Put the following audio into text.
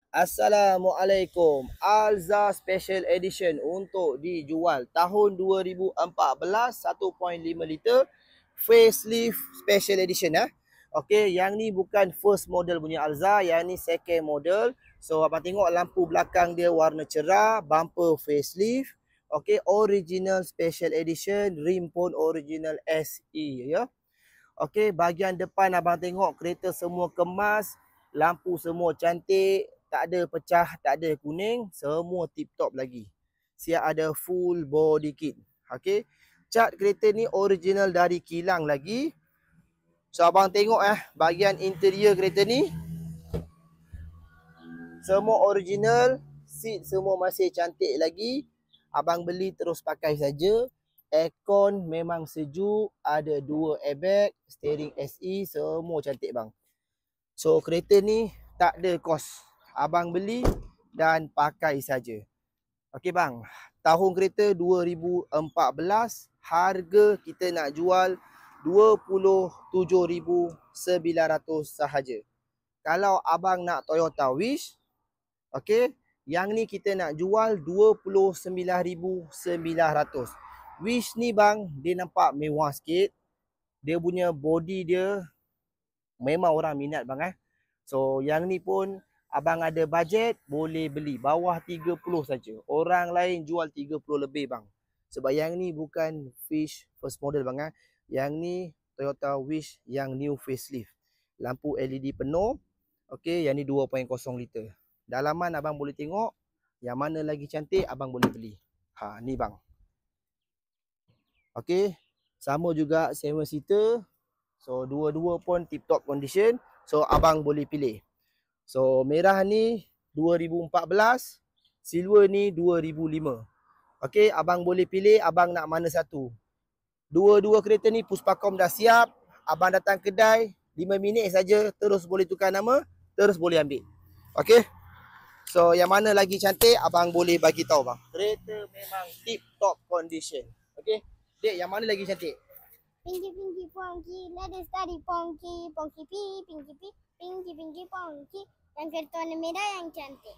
Assalamualaikum. Alza Special Edition untuk dijual tahun 2014 1.5 liter facelift Special Edition ya. Okey, yang ni bukan first model punya Alza, yang ni second model. So abang tengok lampu belakang dia warna cerah, bumper facelift. Okey, original Special Edition, rim pun original SE ya. Okey, bahagian depan abang tengok kereta semua kemas, lampu semua cantik, tak ada pecah, tak ada kuning, semua tip top lagi. Siap ada full body kit. Okey. Cat kereta ni original dari kilang lagi. So abang tengok bahagian interior kereta ni semua original, seat semua masih cantik lagi. Abang beli terus pakai saja. Aircon memang sejuk, ada 2 airbag, steering SE, semua cantik bang. So kereta ni tak ada kos. Abang beli dan pakai saja. Okey bang, tahun kereta 2014, harga kita nak jual 27,900 sahaja. Kalau abang nak Toyota Wish, okey, yang ni kita nak jual 29,900. Wish ni bang, dia nampak mewah sikit. Dia punya body dia memang orang minat bang. So yang ni pun abang ada bajet boleh beli bawah 30 saja. Orang lain jual 30 lebih bang. Sebab yang ni bukan Wish first model bang. Yang ni Toyota Wish yang new facelift. Lampu LED penuh. Okey, yang ni 2.0 liter. Dalaman abang boleh tengok. Yang mana lagi cantik abang boleh beli. Ni bang. Okey, sama juga 7 seater. So dua-dua pun tip top condition. So abang boleh pilih. So merah ni 2014, silver ni 2005. Okey, abang boleh pilih abang nak mana satu. Dua-dua kereta ni Puspakom dah siap. Abang datang kedai 5 minit saja terus boleh tukar nama, terus boleh ambil. Okey. So yang mana lagi cantik abang boleh bagi tahu bang. Kereta memang tip top condition. Okey. Dek, yang mana lagi cantik? Pinky Pinky Ponky, let us study Ponky, Ponky P, Pinky P, Pinky Pinky Ponky. Yang kereta warna merah yang cantik.